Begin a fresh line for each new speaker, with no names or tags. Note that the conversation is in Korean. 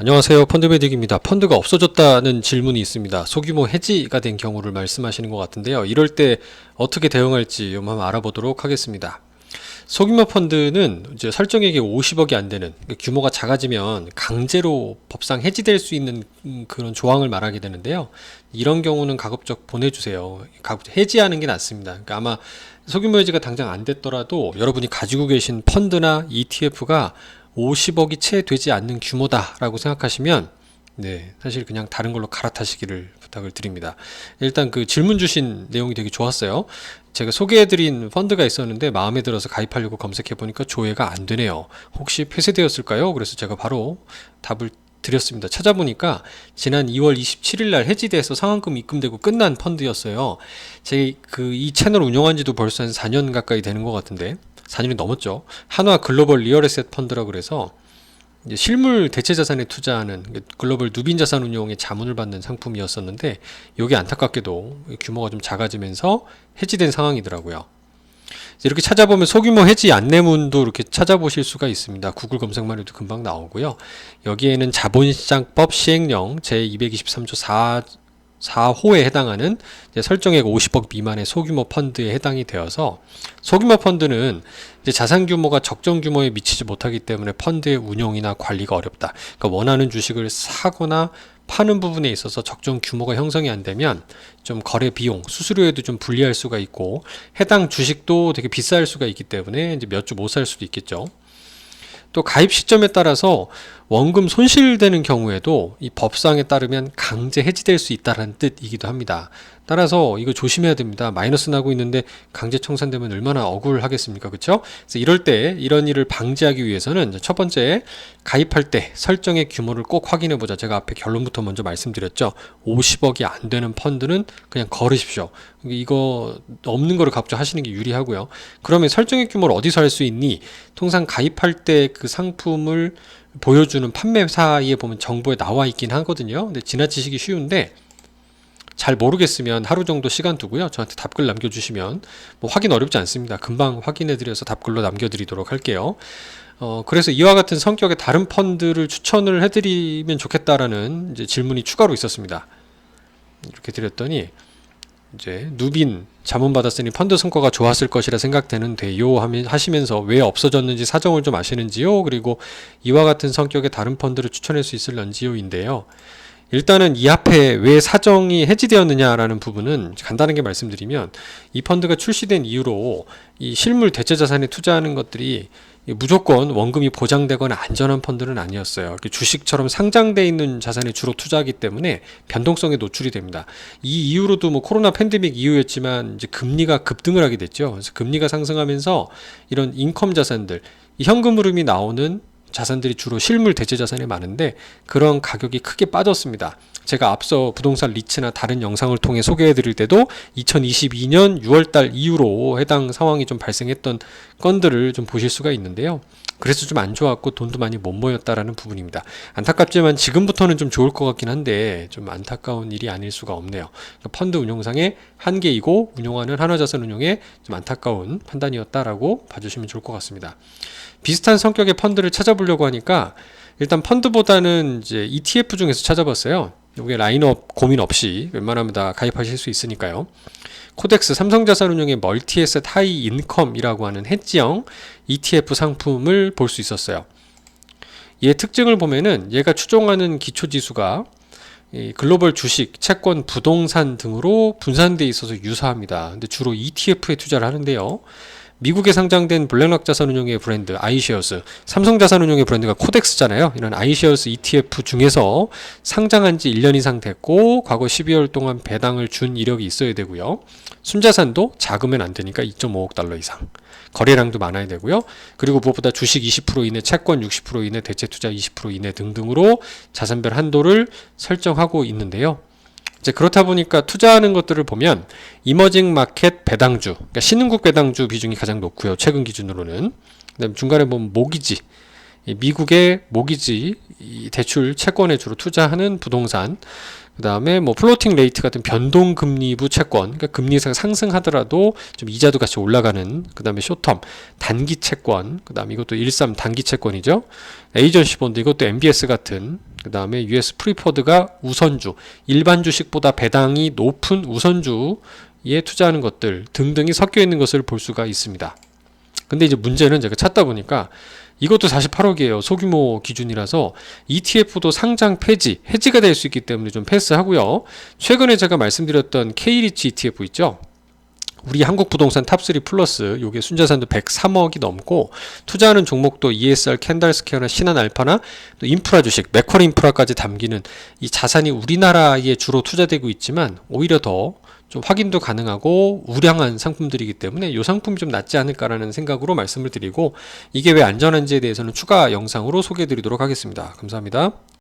안녕하세요. 펀드매직입니다. 펀드가 없어졌다는 질문이 있습니다. 소규모 해지가 된 경우를 말씀하시는 것 같은데요. 이럴 때 어떻게 대응할지 한번 알아보도록 하겠습니다. 소규모 펀드는 이제 설정액이 50억이 안 되는, 규모가 작아지면 강제로 법상 해지될 수 있는 그런 조항을 말하게 되는데요. 이런 경우는 가급적 보내주세요. 해지하는 게 낫습니다. 그러니까 아마 소규모 해지가 당장 안 됐더라도 여러분이 가지고 계신 펀드나 ETF가 50억이 채 되지 않는 규모다라고 생각하시면 사실 그냥 다른 걸로 갈아타시기를 부탁을 드립니다. 일단 그 질문 주신 내용이 되게 좋았어요. 제가 소개해드린 펀드가 있었는데 마음에 들어서 가입하려고 검색해보니까 조회가 안 되네요. 혹시 폐쇄되었을까요? 그래서 제가 바로 답을 드렸습니다. 찾아보니까 지난 2월 27일 날 해지돼서 상환금 입금되고 끝난 펀드였어요. 이 채널 운영한 지도 벌써 한 4년 가까이 되는 것 같은데 4년이 넘었죠. 한화 글로벌 리얼에셋 펀드라고 그래서 이제 실물 대체 자산에 투자하는 글로벌 누빈 자산 운용의 자문을 받는 상품이었었는데 이게 안타깝게도 규모가 좀 작아지면서 해지된 상황이더라고요. 이렇게 찾아보면 소규모 해지 안내문도 이렇게 찾아보실 수가 있습니다. 구글 검색만 해도 금방 나오고요. 여기에는 자본시장법 시행령 제223조 4호에 해당하는 설정액 50억 미만의 소규모 펀드에 해당이 되어서 소규모 펀드는 이제 자산 규모가 적정 규모에 미치지 못하기 때문에 펀드의 운용이나 관리가 어렵다. 그러니까 원하는 주식을 사거나 파는 부분에 있어서 적정 규모가 형성이 안 되면 좀 거래 비용, 수수료에도 좀 불리할 수가 있고 해당 주식도 되게 비쌀 수가 있기 때문에 이제 몇 주 못 살 수도 있겠죠. 또 가입 시점에 따라서 원금 손실되는 경우에도 이 법상에 따르면 강제 해지될 수 있다는 뜻이기도 합니다. 따라서 이거 조심해야 됩니다. 마이너스 나고 있는데 강제 청산되면 얼마나 억울하겠습니까? 그렇죠? 그래서 이럴 때 이런 일을 방지하기 위해서는 첫 번째, 가입할 때 설정의 규모를 꼭 확인해 보자. 제가 앞에 결론부터 먼저 말씀드렸죠. 50억이 안 되는 펀드는 그냥 걸으십시오. 이거 없는 거를 갑자기 하시는 게 유리하고요. 그러면 설정의 규모를 어디서 할 수 있니? 통상 가입할 때 그 상품을 보여주는 판매사에 보면 정보에 나와 있긴 하거든요. 근데 지나치시기 쉬운데 잘 모르겠으면 하루 정도 시간 두고요. 저한테 답글 남겨주시면 확인 어렵지 않습니다. 금방 확인해드려서 답글로 남겨드리도록 할게요. 그래서 이와 같은 성격의 다른 펀드를 추천을 해드리면 좋겠다라는 이제 질문이 추가로 있었습니다. 이렇게 드렸더니 이제 누빈 자문 받았으니 펀드 성과가 좋았을 것이라 생각되는데요 하시면서 왜 없어졌는지 사정을 좀 아시는지요? 그리고 이와 같은 성격의 다른 펀드를 추천할 수 있을런지요인데요. 일단은 이 앞에 왜 사정이 해지되었느냐라는 부분은 간단하게 말씀드리면 이 펀드가 출시된 이후로 이 실물 대체 자산에 투자하는 것들이 무조건 원금이 보장되거나 안전한 펀드는 아니었어요. 주식처럼 상장되어 있는 자산에 주로 투자하기 때문에 변동성에 노출이 됩니다. 이 이후로도 코로나 팬데믹 이후였지만 이제 금리가 급등을 하게 됐죠. 그래서 금리가 상승하면서 이런 인컴 자산들, 이 현금 흐름이 나오는 자산들이 주로 실물 대체 자산에 많은데 그런 가격이 크게 빠졌습니다. 제가 앞서 부동산 리츠나 다른 영상을 통해 소개해 드릴 때도 2022년 6월달 이후로 해당 상황이 좀 발생했던 건들을 좀 보실 수가 있는데요. 그래서 좀 안 좋았고 돈도 많이 못 모였다라는 부분입니다. 안타깝지만 지금부터는 좀 좋을 것 같긴 한데 좀 안타까운 일이 아닐 수가 없네요. 펀드 운용상의 한계이고 운용하는 한화자산운용의 좀 안타까운 판단이었다라고 봐주시면 좋을 것 같습니다. 비슷한 성격의 펀드를 찾아보려고 하니까 일단 펀드보다는 이제 ETF 중에서 찾아봤어요. 이게 라인업 고민 없이 웬만하면 다 가입하실 수 있으니까요. 코덱스 삼성자산운용의 멀티에셋 하이 인컴이라고 하는 해지형 ETF 상품을 볼 수 있었어요. 얘 특징을 보면은 얘가 추종하는 기초지수가 글로벌 주식, 채권, 부동산 등으로 분산되어 있어서 유사합니다. 근데 주로 ETF에 투자를 하는데요. 미국에 상장된 블랙락 자산운용의 브랜드 아이셰어스, 삼성자산운용의 브랜드가 코덱스잖아요. 이런 아이셰어스 ETF 중에서 상장한 지 1년 이상 됐고 과거 12월 동안 배당을 준 이력이 있어야 되고요. 순자산도 작으면 안 되니까 2.5억 달러 이상. 거래량도 많아야 되고요. 그리고 무엇보다 주식 20% 이내, 채권 60% 이내, 대체 투자 20% 이내 등등으로 자산별 한도를 설정하고 있는데요. 이제 그렇다 보니까 투자하는 것들을 보면 이머징 마켓 배당주, 그러니까 신흥국 배당주 비중이 가장 높고요. 최근 기준으로는. 그다음에 중간에 보면 모기지, 미국의 모기지 대출 채권에 주로 투자하는 부동산, 그 다음에 플로팅 레이트 같은 변동금리부 채권, 그러니까 금리가 상승하더라도 좀 이자도 같이 올라가는, 그 다음에 쇼텀 단기 채권, 그 다음에 이것도 13 단기 채권이죠. 에이전시 본드, 이것도 MBS 같은 그 다음에 US 프리퍼드가 우선주, 일반 주식보다 배당이 높은 우선주에 투자하는 것들 등등이 섞여 있는 것을 볼 수가 있습니다. 근데 이제 문제는 제가 찾다 보니까 이것도 48억이에요. 소규모 기준이라서 ETF도 상장 폐지, 해지가 될 수 있기 때문에 좀 패스하고요. 최근에 제가 말씀드렸던 K리치 ETF 있죠? 우리 한국부동산 탑3 플러스 요게 순자산도 103억이 넘고 투자하는 종목도 ESR, 캔달스퀘어나 신한알파나 또 인프라 주식, 맥쿼리 인프라까지 담기는 이 자산이 우리나라에 주로 투자되고 있지만 오히려 더 좀 확인도 가능하고 우량한 상품들이기 때문에 이 상품이 좀 낫지 않을까라는 생각으로 말씀을 드리고 이게 왜 안전한지에 대해서는 추가 영상으로 소개해 드리도록 하겠습니다. 감사합니다.